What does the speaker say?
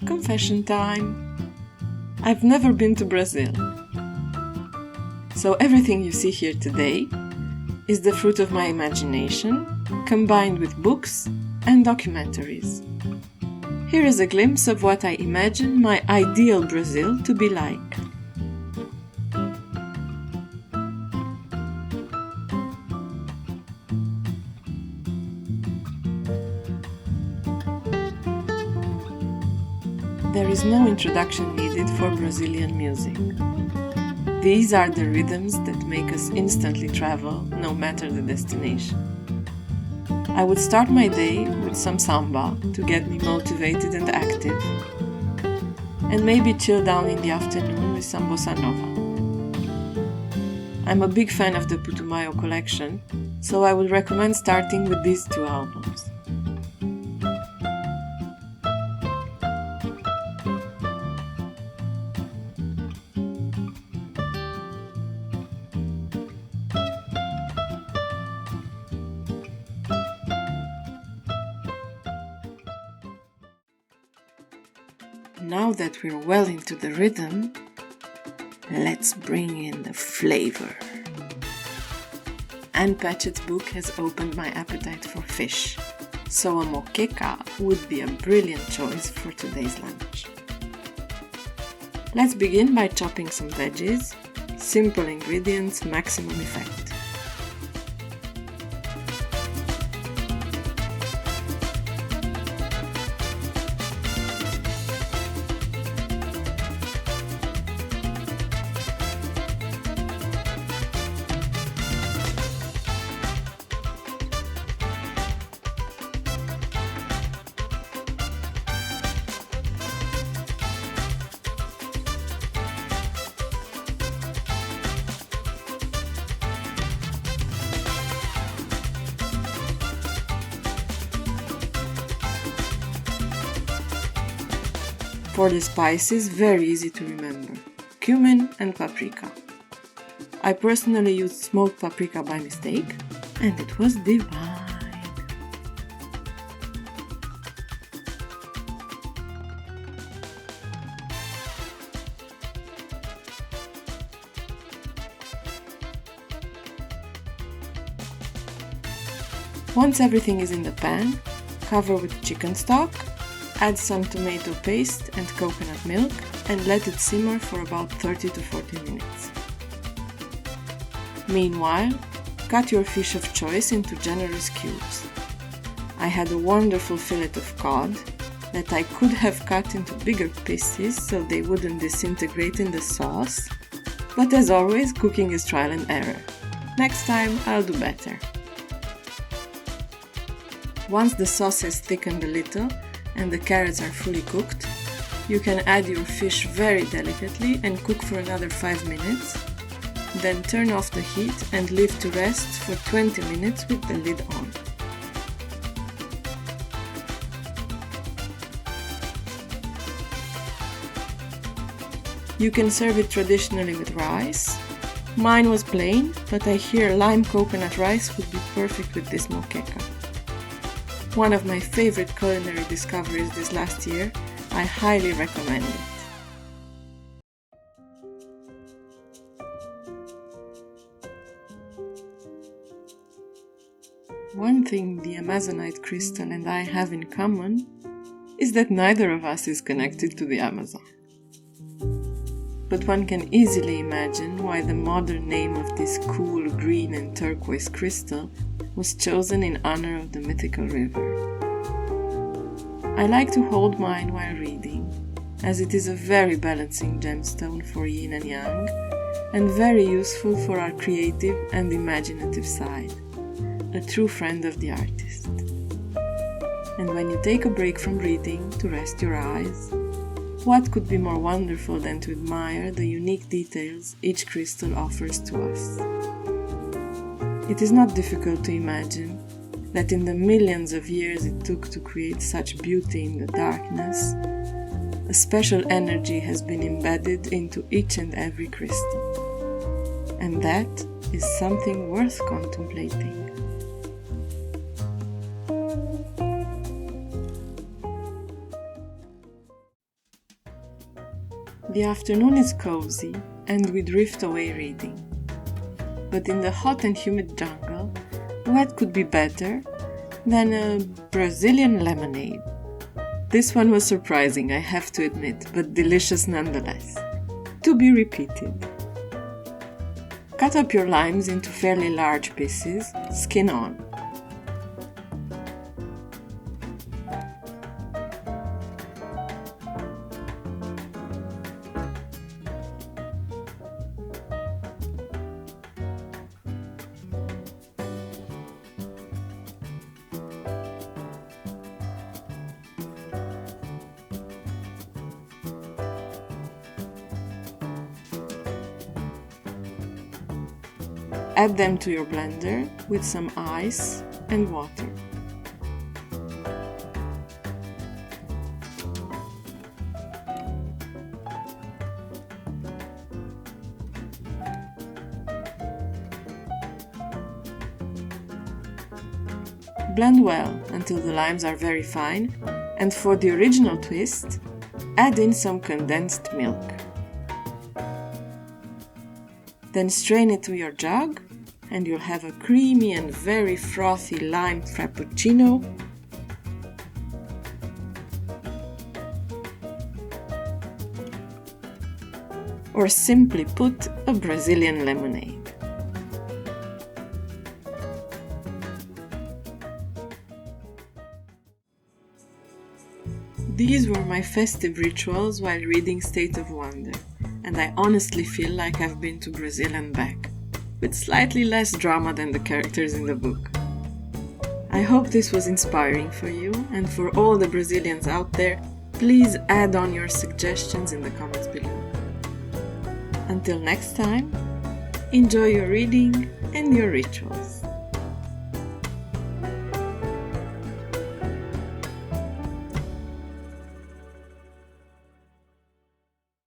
Confession time! I've never been to Brazil. So everything you see here today is the fruit of my imagination, combined with books and documentaries. Here is a glimpse of what I imagine my ideal Brazil to be like. There is no introduction needed for Brazilian music. These are the rhythms that make us instantly travel, no matter the destination. I would start my day with some samba to get me motivated and active, and maybe chill down in the afternoon with some bossa nova. I'm a big fan of the Putumayo collection, so I would recommend starting with these two albums. Now that we're well into the rhythm, let's bring in the flavor. Ann Patchett's book has opened my appetite for fish, so a mocheca would be a brilliant choice for today's lunch. Let's begin by chopping some veggies. Simple ingredients, maximum effect. For the spices, very easy to remember: cumin and paprika. I personally used smoked paprika by mistake, and it was divine. Once everything is in the pan, cover with chicken stock. Add some tomato paste and coconut milk and let it simmer for about 30 to 40 minutes. Meanwhile, cut your fish of choice into generous cubes. I had a wonderful fillet of cod that I could have cut into bigger pieces so they wouldn't disintegrate in the sauce, but as always, cooking is trial and error. Next time, I'll do better. Once the sauce has thickened a little, and the carrots are fully cooked, you can add your fish very delicately and cook for another 5 minutes, then turn off the heat and leave to rest for 20 minutes with the lid on. You can serve it traditionally with rice. Mine was plain, but I hear lime coconut rice would be perfect with this mocheca. One of my favorite culinary discoveries this last year. I highly recommend it. One thing the Amazonite crystal and I have in common is that neither of us is connected to the Amazon. But one can easily imagine why the modern name of this cool green and turquoise crystal was chosen in honor of the mythical river. I like to hold mine while reading, as it is a very balancing gemstone for yin and yang, and very useful for our creative and imaginative side, a true friend of the artist. And when you take a break from reading to rest your eyes, what could be more wonderful than to admire the unique details each crystal offers to us? It is not difficult to imagine that in the millions of years it took to create such beauty in the darkness, a special energy has been embedded into each and every crystal. And that is something worth contemplating. The afternoon is cozy and we drift away reading. But in the hot and humid jungle, what could be better than a Brazilian lemonade? This one was surprising, I have to admit, but delicious nonetheless. To be repeated. Cut up your limes into fairly large pieces, skin on. Add them to your blender with some ice and water. Blend well until the limes are very fine, and for the original twist, add in some condensed milk. Then strain it to your jug and you'll have a creamy and very frothy lime frappuccino. Or simply put, a Brazilian lemonade. These were my festive rituals while reading State of Wonder, and I honestly feel like I've been to Brazil and back, with slightly less drama than the characters in the book. I hope this was inspiring for you, and for all the Brazilians out there, please add on your suggestions in the comments below. Until next time, enjoy your reading and your rituals.